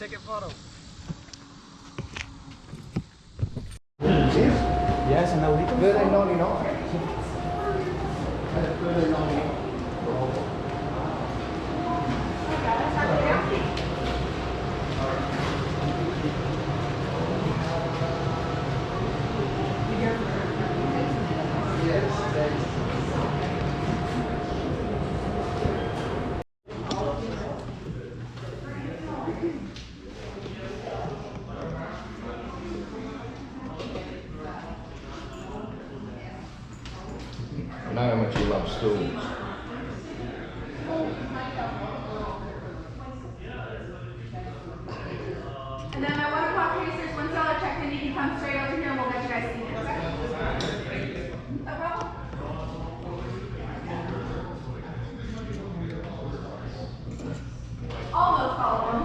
ticket photo. Ya, es un audito. Good and no, no. Good and no. I know how much you love schools. And then my 1 o'clock case, there's $1 check in. You can come straight over here and we'll let you guys see it, okay? No problem. Almost all of them.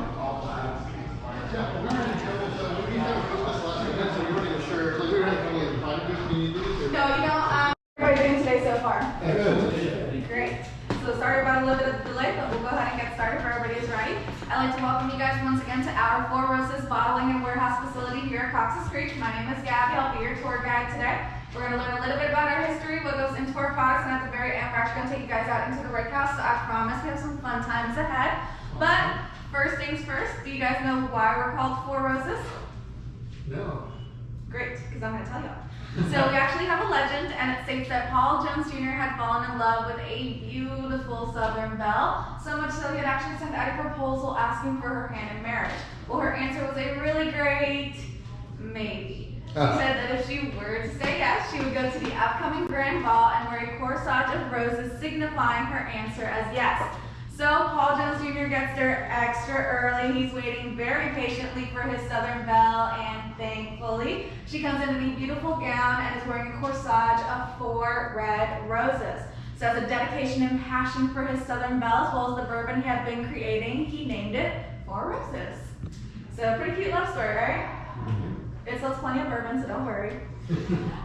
No, you don't. How are you doing today so far? Good. Great. So sorry about a little bit of delay, but we'll go ahead and get started if everybody is ready. I'd like to welcome you guys once again to our Four Roses Bottling and Warehouse facility here at Cox's Creek. My name is Gabby. I'll be your tour guide today. We're going to learn a little bit about our history, what goes into our products, and at the very end, we're actually going to take you guys out into the rick house. So I promise we have some fun times ahead. But first things first, do you guys know why we're called Four Roses? No. Great, because I'm going to tell you. So we actually have a legend, and it states that Paul Jones Jr. had fallen in love with a beautiful Southern belle, so much so he had actually sent out a proposal asking for her hand in marriage. Well, her answer was a really great maybe. She said that if she were to say yes, she would go to the upcoming grand ball and wear a corsage of roses signifying her answer as yes. So Paul Jones Jr. gets there extra early. He's waiting very patiently for his Southern belle, and thankfully, she comes in a beautiful gown and is wearing a corsage of 4 red roses. So as a dedication and passion for his Southern belle, as well as the bourbon he had been creating, he named it Four Roses. So pretty cute love story, right? It sells plenty of bourbon, so don't worry.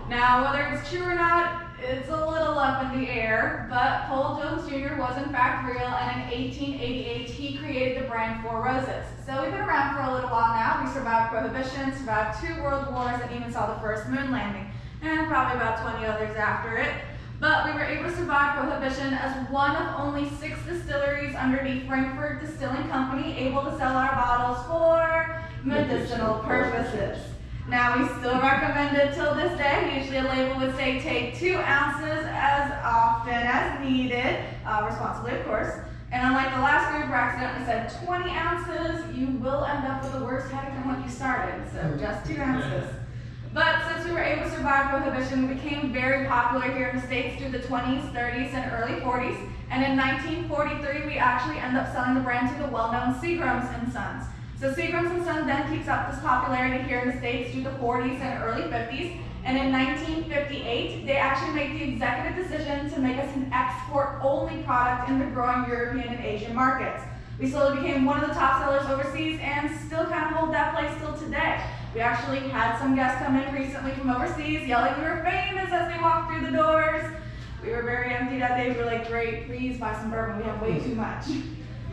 Now, whether it's true or not, it's a little up in the air, but Paul Jones Jr. was in fact real, and in 1888 he created the brand Four Roses. So we've been around for a little while now. We survived Prohibition, survived 2 world wars, and even saw the first moon landing, and probably about 20 others after it. But we were able to survive Prohibition as one of only 6 distilleries under the Frankfurt Distilling Company able to sell our bottles for medicinal purposes. Now, we still recommend it till this day. Usually a label would say take 2 ounces as often as needed, responsibly of course. And unlike the last group who accidentally said 20 ounces, you will end up with a worse headache than when you started, so just 2 ounces. But since we were able to survive Prohibition, we became very popular here in the States through the 20s, 30s, and early 40s. And in 1943, we actually ended up selling the brand to the well-known Seagram's & Sons. So Seagram's & Sons then keeps up this popularity here in the States through the 40s and early 50s. And in 1958, they actually made the executive decision to make us an export-only product in the growing European and Asian markets. We slowly became one of the top sellers overseas and still kind of hold that place still today. We actually had some guests come in recently from overseas yelling we were famous as they walked through the doors. We were very empty that day. We were like, great, please buy some bourbon. We have way too much.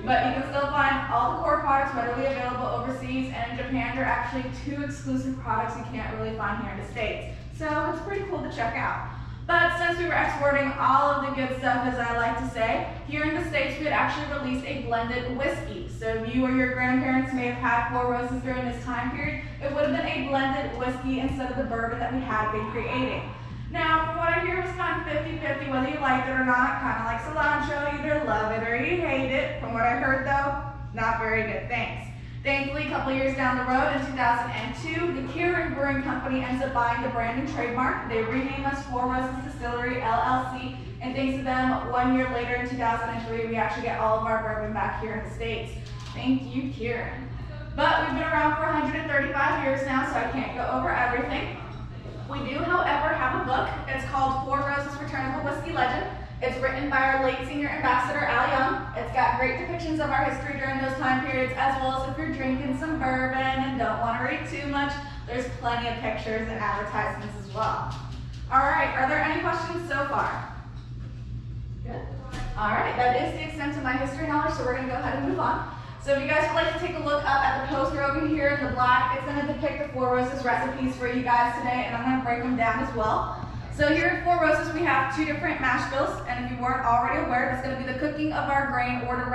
But you can still find all the core products readily available overseas, and in Japan there are actually 2 exclusive products you can't really find here in the States. So it's pretty cool to check out. But since we were exporting all of the good stuff, as I like to say, here in the States we had actually released a blended whiskey. So if you or your grandparents may have had Four Roses during this time period, it would have been a blended whiskey instead of the bourbon that we had been creating. Now, from what I hear, it was kind of 50-50, whether you liked it or not, kind of like cilantro, you either love it or you hate it. From what I heard though, not very good things. Thankfully, a couple years down the road, in 2002, the Keurig Brewing Company ends up buying the brand and trademark. They rename us Four Roses Distillery, LLC, and thanks to them, 1 year later in 2003, we actually get all of our bourbon back here in the States. Thank you, Keurig. But we've been around for 135 years now, so I can't go over everything. We do, however, have a book. It's called Four Roses Return of a Whiskey Legend. It's written by our late senior ambassador, Al Young. It's got great depictions of our history during those time periods, as well as if you're drinking some bourbon and don't want to read too much, there's plenty of pictures and advertisements as well. All right, are there any questions so far? Good. All right, that is the extent of my history knowledge, so we're going to go ahead and move on. So if you guys would like to take a look up at the poster over here in the black, it's going to depict the Four Roses recipes for you guys today, and I'm going to break them down as well. So here at Four Roses, we have 2 different mash bills, and if you weren't already aware, that's going to be the cooking of our grain or the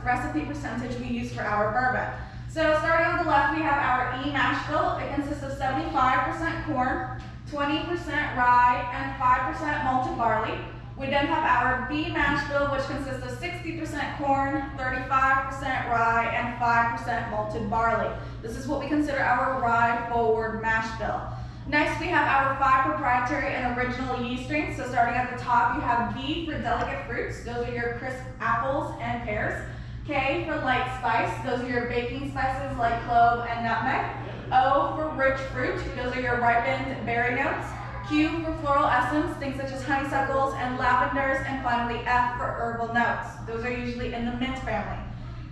recipe percentage we use for our bourbon. So starting on the left, we have our E mash bill. It consists of 75% corn, 20% rye, and 5% malted barley. We then have our B mash bill, which consists of 60% corn, 35% rye, and 5% malted barley. This is what we consider our rye-forward mash bill. Next, we have our 5 proprietary and original yeast strains. So starting at the top, you have B for delicate fruits. Those are your crisp apples and pears. K for light spice. Those are your baking spices like clove and nutmeg. O for rich fruit. Those are your ripened berry notes. Q for floral essence, things such as honeysuckles and lavenders, and finally F for herbal notes. Those are usually in the mint family.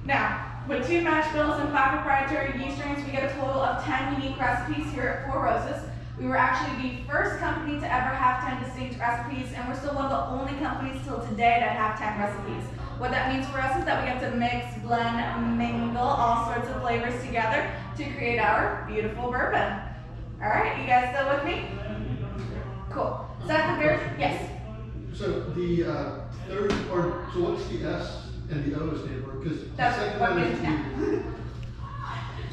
Now, with 2 mash bills and 5 proprietary yeast strains, we get a total of 10 unique recipes here at Four Roses. We were actually the first company to ever have 10 distinct recipes, and we're still one of the only companies till today that have 10 recipes. What that means for us is that we get to mix, blend, mingle all sorts of flavors together to create our beautiful bourbon. All right, you guys still with me? Cool. So at the very, yes? So the third, or so what's the S and the O stand for? Because the That's second what one it is is now.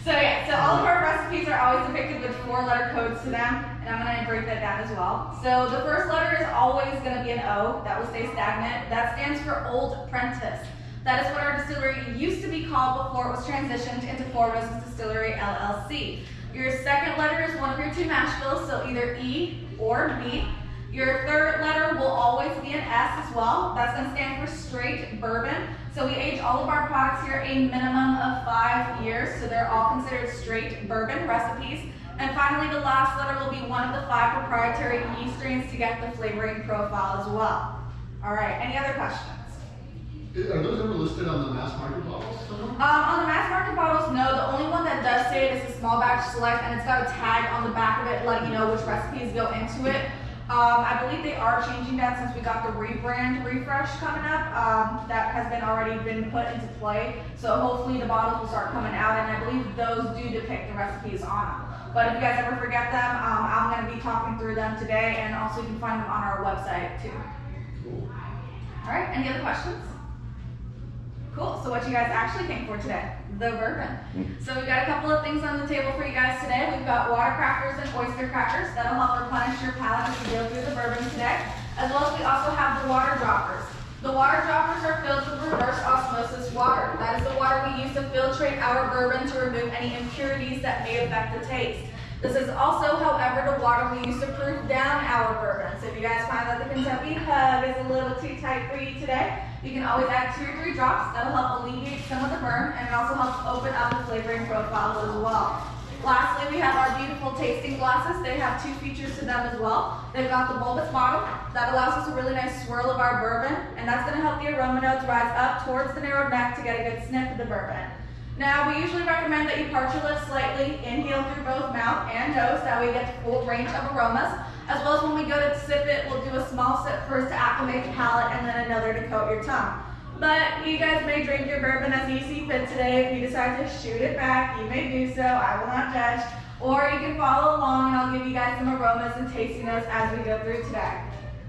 So yeah, so all of our recipes are always depicted with 4-letter codes to them, and I'm going to break that down as well. So the first letter is always going to be an O. That will stay stagnant. That stands for Old Prentice. That is what our distillery used to be called before it was transitioned into Four Roses Distillery, LLC. Your second letter is one of your 2 mash bills, so either E or B. Your third letter will always be an S as well. That's going to stand for straight bourbon. So we age all of our products here a minimum of 5 years, so they're all considered straight bourbon recipes. And finally, the last letter will be one of the 5 proprietary yeast strains to get the flavoring profile as well. All right, any other questions? Are those ever listed on the mass market bottles? On the mass market bottles, no. The only one that does say it is the small batch select, and it's got a tag on the back of it letting you know which recipes go into it. I believe they are changing that since we got the rebrand refresh coming up. That has already been put into play. So hopefully the bottles will start coming out, and I believe those do depict the recipes on them. But if you guys ever forget them, I'm going to be talking through them today, and also you can find them on our website too. Cool. All right, any other questions? Cool, so what you guys actually came for today? The bourbon. So we've got a couple of things on the table for you guys today. We've got water crackers and oyster crackers. That'll help replenish your palate as you go through the bourbon today. As well as we also have the water droppers. The water droppers are filled with reverse osmosis water. That is the water we use to filtrate our bourbon to remove any impurities that may affect the taste. This is also, however, the water we use to proof down our bourbon. So if you guys find that the Kentucky hug is a little too tight for you today, you can always add 2 or 3 drops. That'll help alleviate some of the burn, and it also helps open up the flavoring profile as well. Lastly, we have our beautiful tasting glasses. They have 2 features to them as well. They've got the bulbous bottom. That allows us a really nice swirl of our bourbon, and that's going to help the aroma notes rise up towards the narrowed neck to get a good sniff of the bourbon. Now, we usually recommend that you part your lips slightly, inhale through both mouth and nose, that way you get the full range of aromas. As well as when we go to sip it, we'll do a small sip first to acclimate the palate, and then another to coat your tongue. But you guys may drink your bourbon as you see fit today. If you decide to shoot it back, you may do so. I will not judge. Or you can follow along, and I'll give you guys some aromas and tasting notes as we go through today.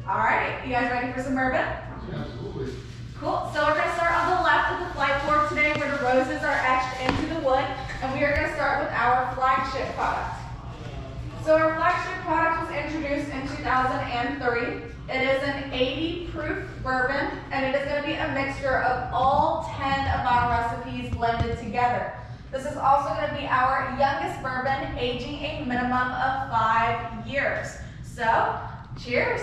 All right, you guys ready for some bourbon? Yeah, absolutely. Cool, so we're going to start on the left of the flight board today where the roses are etched into the wood, and we are going to start with our flagship product. So our flagship product was introduced in 2003. It is an 80 proof bourbon, and it is going to be a mixture of all 10 of our recipes blended together. This is also going to be our youngest bourbon, aging a minimum of 5 years. So, cheers.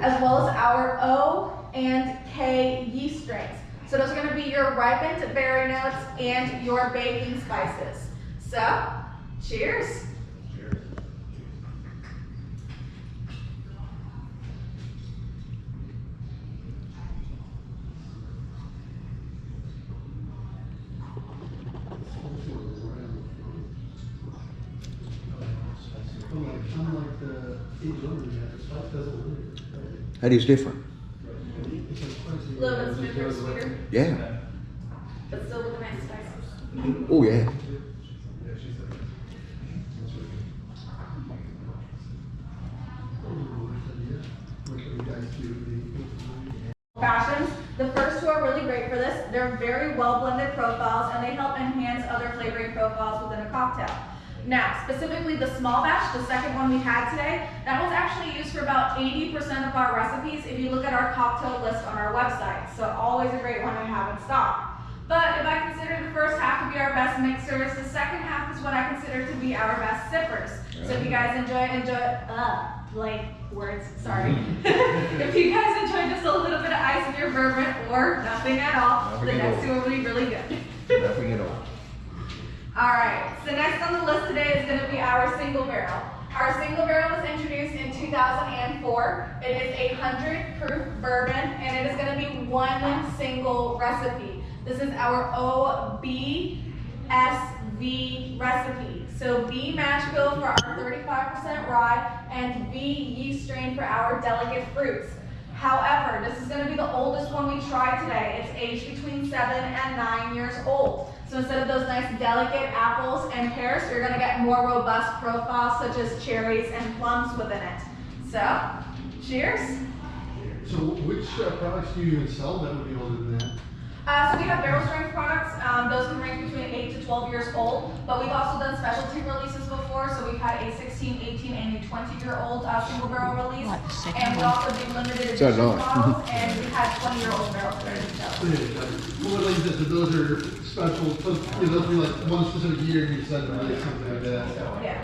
As well as our O and K yeast strains. So those are going to be your ripened berry notes and your baking spices. So, cheers. Cheers. Each one you have to spice doesn't linger. That is different. It's a spicy. A little bit smoother, sweeter, Yeah. but still with the nice spices. Oh yeah. Fashions. The first two are really great for this. They're very well blended profiles and they help enhance other flavoring profiles within a cocktail. Now, specifically the small batch, the second one we had today, that was actually used for about 80% of our recipes if you look at our cocktail list on our website. So always a great one to have in stock. But if I consider the first half to be our best mixers, the second half is what I consider to be our best sippers. So if you guys like words, sorry. If you guys enjoy just a little bit of ice in your bourbon or nothing at all, the next two will be really good. Nothing at all. Alright, so next on the list today is going to be our single barrel. Our single barrel was introduced in 2004. It is a 100 proof bourbon and it is going to be one single recipe. This is our OBSV recipe. So B mash bill for our 35% rye and B yeast strain for our delicate fruits. However, this is going to be the oldest one we tried today. It's aged between 7 and 9 years old. So instead of those nice delicate apples and pears, you're going to get more robust profiles such as cherries and plums within it. So, cheers. So which products do you even sell that would be older than that? So we have barrel strength products. Those can range between 8 to 12 years old, but we've also done specialty releases before. So we've had a 16, 18, and a 20-year-old single barrel release. And we also do limited edition models, and we had 20-year-old barrels ready to go. Well, like this, those are special, so, you know, those be like one specific year and you decide to release something like that. Yeah.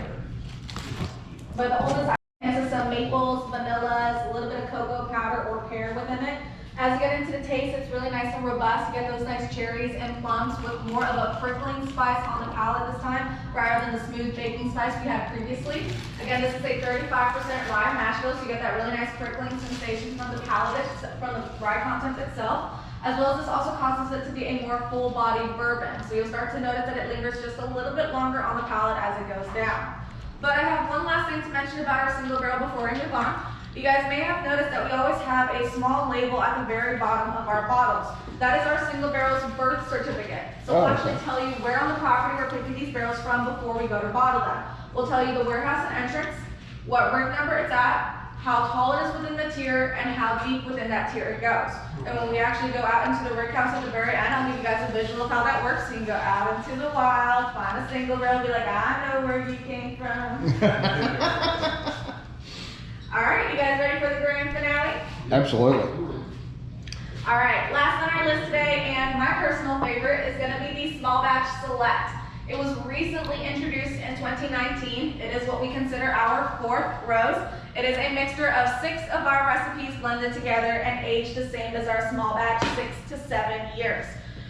But the oldest has some maples, vanillas, a little bit of cocoa powder or pear within it. As you get into the taste, it's really nice and robust. You get those nice cherries and plums with more of a prickling spice on the palate this time, rather than the smooth baking spice we had previously. Again, this is a 35% rye mash bill, so you get that really nice prickling sensation from the palate, from the rye content itself. As well as this also causes it to be a more full-bodied bourbon. So you'll start to notice that it lingers just a little bit longer on the palate as it goes down. But I have one last thing to mention about our single barrel before we move on. You guys may have noticed that we always have a small label at the very bottom of our bottles. That is our single barrel's birth certificate. So we'll actually tell you where on the property we're picking these barrels from before we go to bottle them. We'll tell you the warehouse and entrance, what ring number it's at, how tall it is within the tier, and how deep within that tier it goes. And when we actually go out into the rick house at the very end, I'll give you guys a visual of how that works. So you can go out into the wild, find a single barrel, be like, I know where you came from. All right, you guys ready for the grand finale? Absolutely. All right, last on our list today, and my personal favorite, is gonna be the Small Batch Select. It was recently introduced in 2019. It is what we consider our fourth rose. It is a mixture of 6 of our recipes blended together and aged the same as our small batch, 6 to 7 years.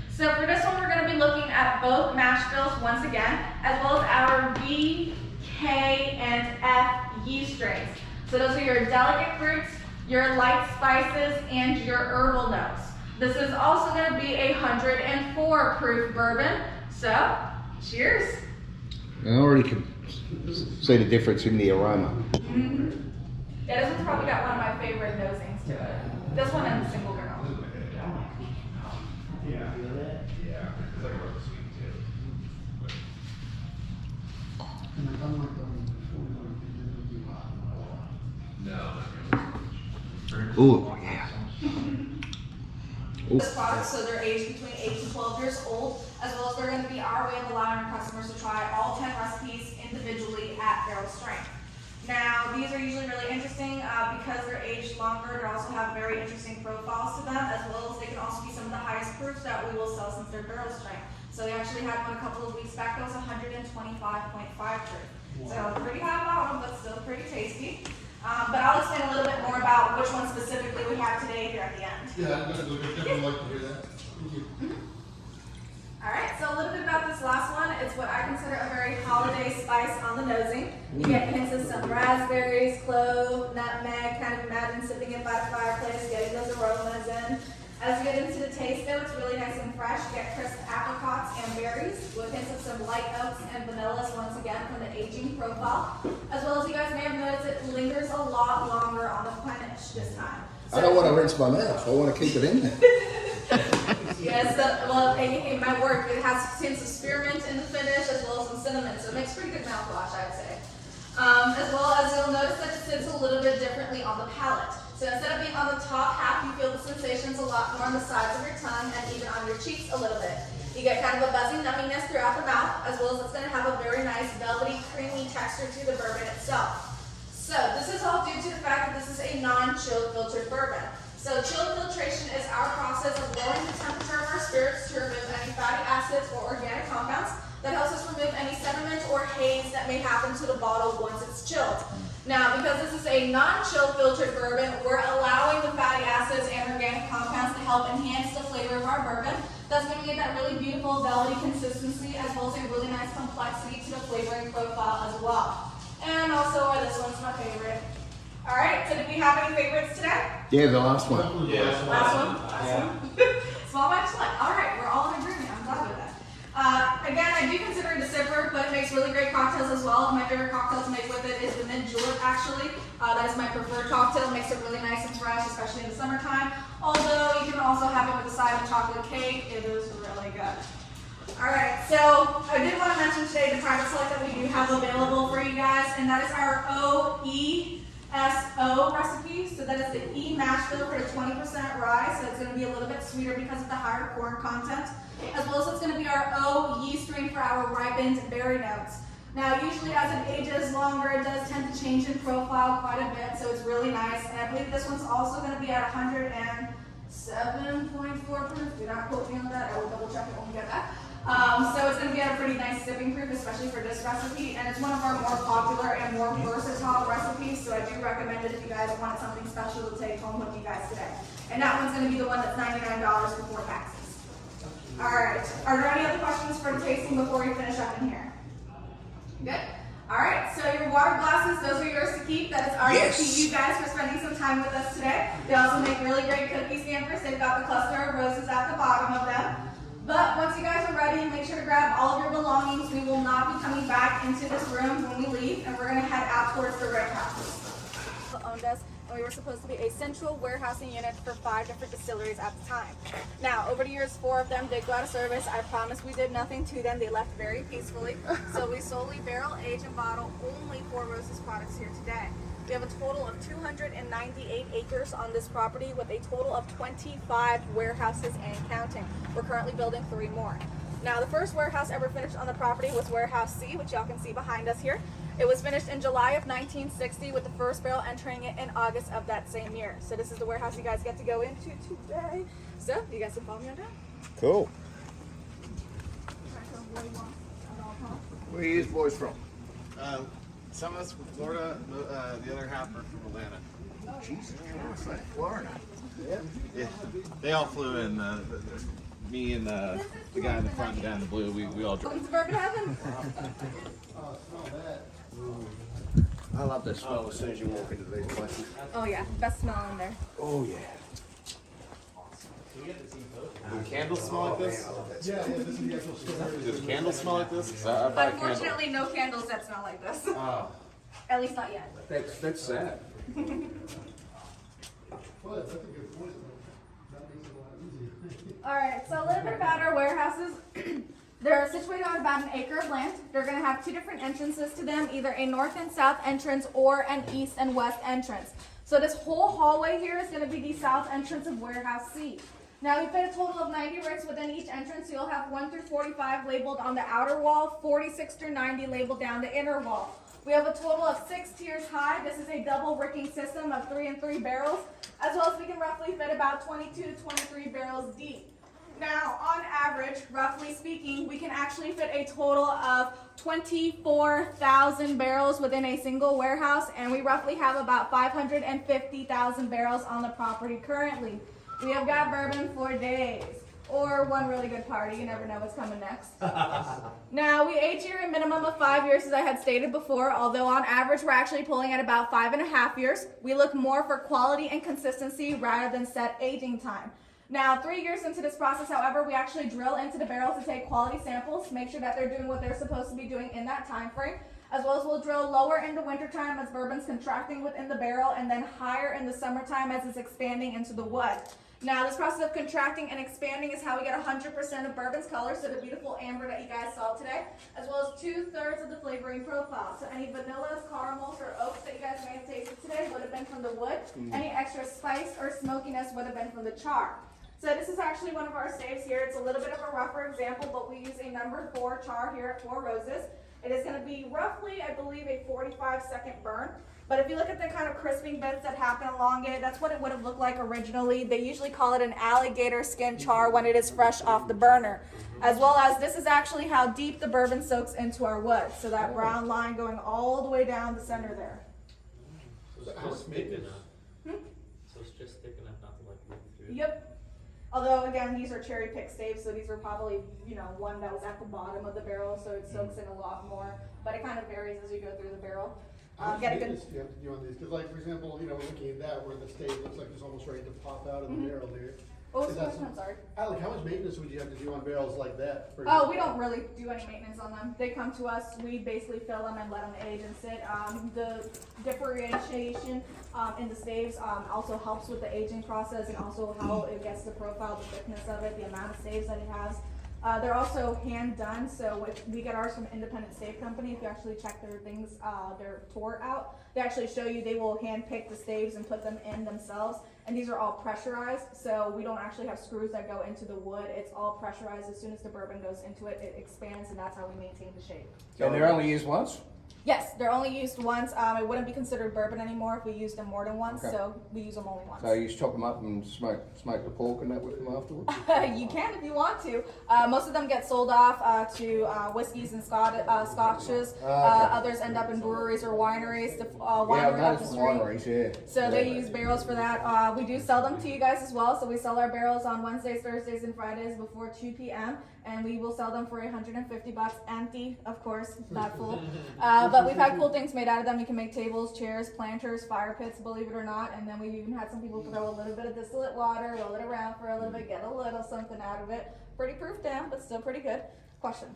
So for this one, we're gonna be looking at both mash bills once again, as well as our B, K, and F yeast strains. So those are your delicate fruits, your light spices, and your herbal notes. This is also going to be a 104 proof bourbon. So, cheers. I already can see the difference in the aroma. Mm-hmm. Yeah, this one's probably got one of my favorite nosings to it. This one and the single barrel. Oh yeah. This product, so they're aged between 8 to 12 years old, as well as they're going to be our way of allowing our customers to try all 10 recipes individually at barrel strength. Now, these are usually really interesting because they're aged longer. They also have very interesting profiles to them, as well as they can also be some of the highest proofs that we will sell since they're barrel strength. So we actually had one a couple of weeks back that was 125.5 proof. So pretty high bottom, but still pretty tasty. But I'll explain a little bit more about which one specifically we have today here at the end. Yeah, I'd definitely like to hear that. Thank you. Alright, so a little bit about this last one. It's what I consider a very holiday spice on the nosing. You get hints of some raspberries, clove, nutmeg, kind of imagine sipping it by the fireplace, getting those aromas in. As you get into the taste though, it's really nice and fresh. You get crisp apricots and berries with hints of some light oaks and vanillas once again from the aging profile. As well as you guys may have noticed, it lingers a finish this time. I don't want to rinse my mouth. I want to keep it in there. Yes, well, it might work. It has hints of spearmint in the finish as well as some cinnamon, so it makes pretty good mouthwash, I would say. As well as you'll notice that it sits a little bit differently on the palate. So instead of being on the top half, you feel the sensations a lot more on the sides of your tongue and even on your cheeks a little bit. You get kind of a buzzy numminess throughout the mouth, as well as it's going to have a very nice velvety, creamy texture to the bourbon itself. So this is all due to the fact that this is a non-chill filtered bourbon. So chill filtration is our process of lowering the temperature of our spirits to remove any fatty acids or organic compounds. That helps us remove any sediment or haze that may happen to the bottle once it's chilled. Now, because this is a non-chill filtered bourbon, we're allowing the fatty acids and organic compounds to help enhance the flavor of our bourbon. That's going to give that really beautiful velvety consistency as well as a really nice complexity to the flavoring profile as well. And also, this one's my favorite. All right, so do we have any favorites today? Yeah, the last one. Yeah. Last one? Small batch select. All right, we're all in agreement. I'm glad with that. Again, I do consider it a sipper, but it makes really great cocktails as well. My favorite cocktail to make with it is the mint julep, actually. That is my preferred cocktail. It makes it really nice and fresh, especially in the summertime. Although, you can also have it with a side of chocolate cake. It is really good. All right, so I did want to mention today the private select that we do have available for you guys, and that is our OESO recipe. So that is the E mash bill for the 20% rye, so it's going to be a little bit sweeter because of the higher corn content. As well as it's going to be our O yeast strain for our ripened berry notes. Now, usually as it ages longer, it does tend to change in profile quite a bit, so it's really nice. And I believe this one's also going to be at 107.4 proof. Do not quote me on that. I will double check it when we get that. So it's going to be at a pretty nice sipping proof, especially for this recipe. And it's one of our more popular and more versatile recipes, so I do recommend it if you guys want something special to take home with you guys today. And that one's going to be the one that's $99 before taxes. All right. Are there any other questions for the tasting before we finish up in here? Good. All right. So your water glasses, those are yours to keep. That is ours to you guys for spending some time with us today. They also make really great cookie stampers. They've got the cluster of roses at the bottom of them. But once you guys are ready, make sure to grab all of your belongings. We will not be coming back into this room when we leave, and we're going to head out towards the warehouse. Owned us, and we were supposed to be a central warehousing unit for 5 different distilleries at the time. Now, over the years, 4 of them did go out of service. I promise we did nothing to them. They left very peacefully. So we solely barrel, age, and bottle only Four Roses products here today. We have a total of 298 acres on this property with a total of 25 warehouses and counting. We're currently building 3 more. Now, the first warehouse ever finished on the property was Warehouse C, which y'all can see behind us here. It was finished in July of 1960 with the first barrel entering it in August of that same year. So this is the warehouse you guys get to go into today. So you guys can follow me on down. Cool. Where are you boys from? Some of us from Florida, the other half are from Atlanta. Jesus Christ, Florida. Yeah, they all flew in. Me and the guy in the front, guy in the blue, we all drove. Welcome to Bourbon Heaven. I love the smell as soon as you walk into these places. Oh yeah, best smell in there. Oh yeah. Do candles smell like this? Yeah, this is the actual story. Does candles smell like this? 'Cause I buy a candle. Unfortunately, no candles that smell like this. Oh. At least not yet. That's sad. Well, that's a good point. That makes it a lot easier. All right, so a little bit about our warehouses. They're situated on about an acre of land. They're going to have 2 different entrances to them, either a north and south entrance or an east and west entrance. So this whole hallway here is going to be the south entrance of Warehouse C. Now we put a total of 90 ricks within each entrance, so you'll have 1 through 45 labeled on the outer wall, 46 through 90 labeled down the inner wall. We have a total of 6 tiers high. This is a double ricking system of 3 and 3 barrels, as well as we can roughly fit about 22 to 23 barrels deep. Now, on average, roughly speaking, we can actually fit a total of 24,000 barrels within a single warehouse, and we roughly have about 550,000 barrels on the property currently. We have got bourbon for days, or one really good party. You never know what's coming next. Now, we age here a minimum of 5 years, as I had stated before, although on average, we're actually pulling at about 5.5 years. We look more for quality and consistency rather than set aging time. Now, 3 years into this process, however, we actually drill into the barrels to take quality samples, make sure that they're doing what they're supposed to be doing in that time frame, as well as we'll drill lower in the wintertime as bourbon's contracting within the barrel, and then higher in the summertime as it's expanding into the wood. Now, this process of contracting and expanding is how we get 100% of bourbon's color, so the beautiful amber that you guys saw today, as well as 2/3 of the flavoring profile. So any vanillas, caramels, or oaks that you guys may have tasted today would have been from the wood. Any extra spice or smokiness would have been from the char. So this is actually one of our staves here. It's a little bit of a rougher example, but we use a number 4 char here at Four Roses. It is going to be roughly, I believe, a 45-second burn. But if you look at the kind of crisping bits that happen along it, that's what it would have looked like originally. They usually call it an alligator skin char when it is fresh off the burner. As well as this is actually how deep the bourbon soaks into our wood. So that brown line going all the way down the center there. So it's just thick enough. So it's just thick enough not to like leak through. Yep. Although again, these are cherry pick staves, so these were probably, one that was at the bottom of the barrel, so it soaks in a lot more. But it kind of varies as you go through the barrel. How much Get a good. maintenance do you have to do on these? Because like, for example, we're looking at that where the stave looks like it's almost ready to pop out of the barrel there. What was Is the that question? I'm sorry. Alec, how much maintenance would you have to do on barrels like that? Oh, we don't really do any maintenance on them. They come to us, we basically fill them and let them age and sit. The differentiation in the staves also helps with the aging process, and also how it gets the profile, the thickness of it, the amount of staves that it has. They're also hand done, so we get ours from Independent Stave Company. If you actually check their things, their tour out, they actually show you, they will hand pick the staves and put them in themselves. And these are all pressurized, so we don't actually have screws that go into the wood. It's all pressurized. As soon as the bourbon goes into it, it expands, and that's how we maintain the shape. And they're only used once? Yes, they're only used once. It wouldn't be considered bourbon anymore if we used them more than once, Okay. so we use them only once. So you just chop them up and smoke the pork and that with them afterwards? You can if you want to. Most of them get sold off to whiskeys and scotches. Okay. Others end up in breweries or wineries. The Yeah, I've winery up the noticed street. wineries, yeah. So they use barrels for that. We do sell them to you guys as well. So we sell our barrels on Wednesdays, Thursdays, and Fridays before 2 p.m. And we will sell them for $150 empty, of course, not full. But we've had cool things made out of them. You can make tables, chairs, planters, fire pits, believe it or not. And then we've even had some people throw a little bit of distillate water, roll it around for a little bit, get a little something out of it. Pretty proof down, but still pretty good. Question?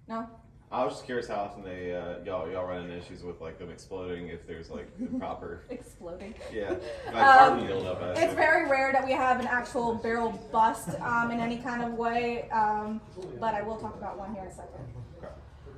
No? I was just curious how often they y'all run into issues with like them exploding if there's like the proper Exploding. like carbon yield up. I It's assume. very rare that we have an actual barrel bust in any kind of way, but I will talk about one here in a second. Okay.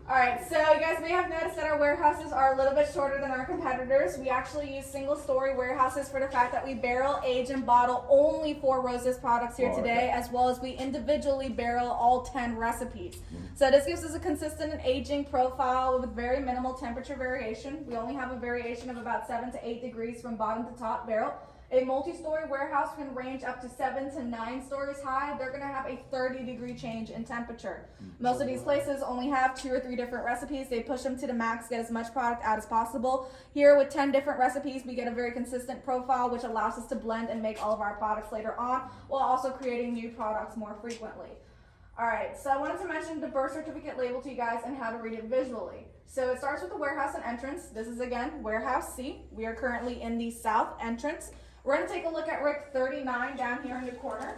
Alright, so you guys may have noticed that our warehouses are a little bit shorter than our competitors. We actually use single-story warehouses for the fact that we barrel, age, and bottle only Four Roses products here today, as well as we individually barrel all 10 recipes. So this gives us a consistent and aging profile with very minimal temperature variation. We only have a variation of about 7 to 8 degrees from bottom to top barrel. A multi-story warehouse can range up to 7 to 9 stories high. They're going to have a 30-degree change in temperature. Most of these places only have 2 or 3 different recipes. They push them to the max, get as much product out as possible. Here with 10 different recipes, we get a very consistent profile, which allows us to blend and make all of our products later on, while also creating new products more frequently. Alright, so I wanted to mention the birth certificate label to you guys and how to read it visually. So it starts with the warehouse and entrance. This is again Warehouse C. We are currently in the south entrance. We're going to take a look at Rick 39 down here in the corner.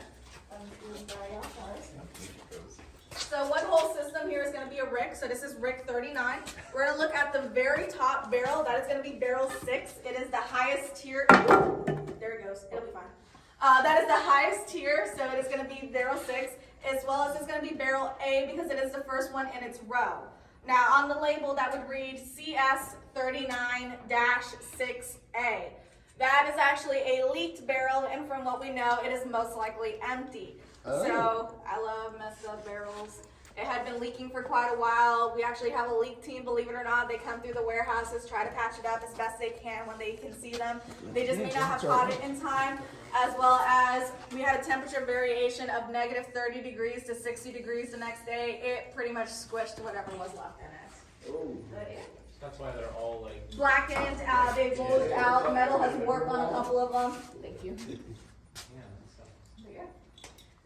So one whole system here is going to be a Rick. So this is Rick 39. We're going to look at the very top barrel. That is going to be barrel 6. It is the highest tier. There it goes. It'll be fine. That is the highest tier. So it is going to be barrel 6, as well as it's going to be barrel A because it is the first one in its row. Now on the label that would read CS 39-6A. That is actually a leaked barrel, and from what we know, it is most likely empty. Oh. So I love messed up barrels. It had been leaking for quite a while. We actually have a leak team, believe it or not. They come through the warehouses, try to patch it up as best they can when they can see them. They just may not have caught it in time, as well as we had a temperature variation of negative 30 degrees to 60 degrees the next day. It pretty much squished whatever was left in it. Oh. But yeah. That's why they're all like. Blackened, they've bulged out, metal has warped on a couple of them. Thank you. Yeah. But yeah.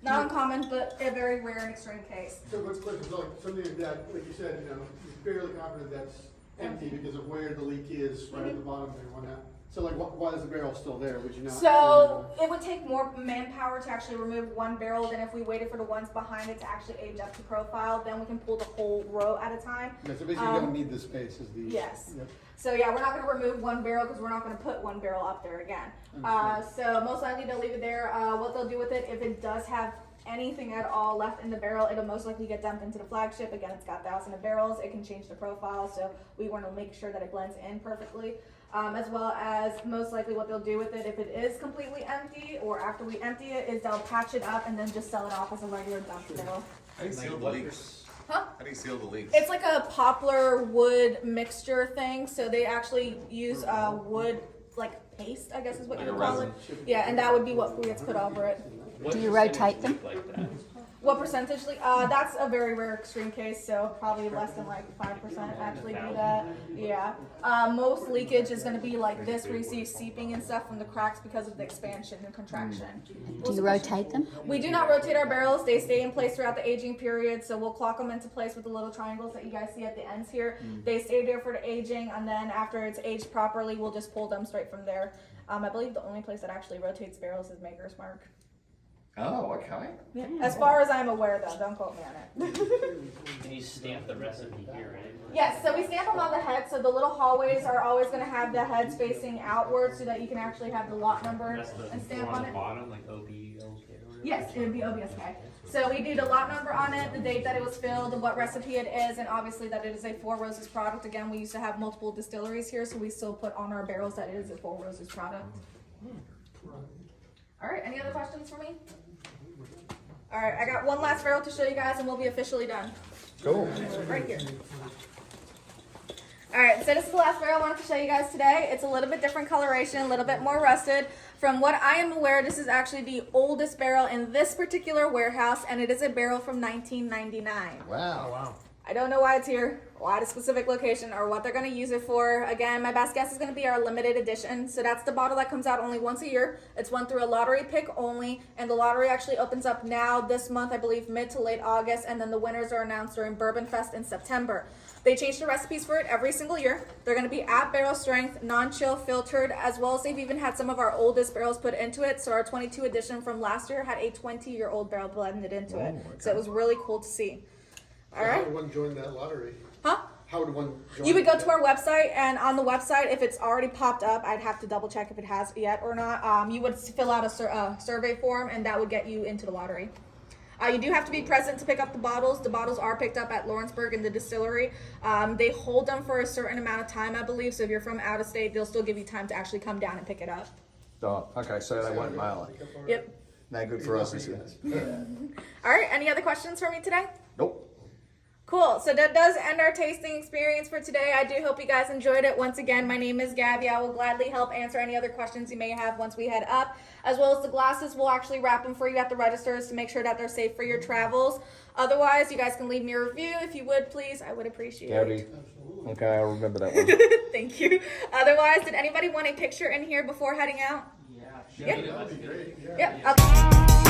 Not uncommon, but a very rare and extreme case. So what's like something like that, like you said, you're fairly confident that's empty because of where the leak is right at the bottom there. Why not? So like, why is the barrel still there? Would you not? So it would take more manpower to actually remove one barrel than if we waited for the ones behind it to actually age up to profile. Then we can pull the whole row at a time. Yeah, so basically you don't need the space as the. Yes. Yep. So yeah, we're not going to remove one barrel because we're not going to put one barrel up there again. So most likely they'll leave it there. What they'll do with it, if it does have anything at all left in the barrel, it'll most likely get dumped into the flagship. Again, it's got thousands of barrels. It can change the profile, so we want to make sure that it blends in perfectly. As well as most likely what they'll do with it, if it is completely empty or after we empty it, is they'll patch it up and then just sell it off as a regular dump barrel. How do you seal the leaks? Huh? How do you seal the leaks? It's like a poplar wood mixture thing, so they actually use wood like paste, I guess is what Like you a would call it. resin? Yeah, and that would be what gets put over it. Do you rotate them? Like that? What percentage? That's a very rare extreme case, so probably less than like 5% actually do that. Yeah. Most leakage is going to be like this, where you see seeping and stuff from the cracks because of the expansion and contraction. Do you rotate them? We do not rotate our barrels. They stay in place throughout the aging period, so we'll clock them into place with the little triangles that you guys see at the ends here. They stay there for the aging, and then after it's aged properly, we'll just pull them straight from there. I believe the only place that actually rotates barrels is Maker's Mark. Oh, okay. Yeah. As far as I'm aware, though, don't quote me on it. And you stamp the recipe here, right? Yes, so we stamp them on the head, so the little hallways are always going to have the heads facing outward so that you can actually have the lot number That's the and stamp one on on the it. bottom, like OBLK or whatever? Yes, it would be OBSK. So we do the lot number on it, the date that it was filled, what recipe it is, and obviously that it is a Four Roses product. Again, we used to have multiple distilleries here, so we still put on our barrels that it is a Four Roses product. All right, any other questions for me? All right, I got one last barrel to show you guys and we'll be officially done. Cool. Right here. All right, so this is the last barrel I wanted to show you guys today. It's a little bit different coloration, a little bit more rusted. From what I am aware, this is actually the oldest barrel in this particular warehouse, and it is a barrel from 1999. Wow. I don't know why it's here, why the specific location, or what they're going to use it for. Again, my best guess is going to be our limited edition. So that's the bottle that comes out only once a year. It's won through a lottery pick only, and the lottery actually opens up now this month, I believe mid to late August, and then the winners are announced during Bourbon Fest in September. They change the recipes for it every single year. They're going to be at barrel strength, non-chill, filtered, as well as they've even had some of our oldest barrels put into it. So our 22 edition from last year had a 20-year-old barrel blended into it. So it was really cool to see. All How right. would one join that lottery? Huh? How would one join? You would go to our website, and on the website, if it's already popped up, I'd have to double check if it has yet or not. You would fill out a survey form, and that would get you into the lottery. You do have to be present to pick up the bottles. The bottles are picked up at Lawrenceburg in the distillery. They hold them for a certain amount of time, I believe. So if you're from out of state, they'll still give you time to actually come down and pick it up. Oh, okay, so they won't mail it. Yep. No good for us, is it? All right. Any other questions for me today? Nope. Cool. So that does end our tasting experience for today. I do hope you guys enjoyed it. Once again, my name is Gabby. I will gladly help answer any other questions you may have once we head up. As well as the glasses, we'll actually wrap them for you at the registers to make sure that they're safe for your travels. Otherwise, you guys can leave me a review if you would, please. I would appreciate Gabby. it. Okay, I'll remember that one. Thank you. Otherwise, did anybody want a picture in here before heading out? Yeah. Yep. Yep. Okay.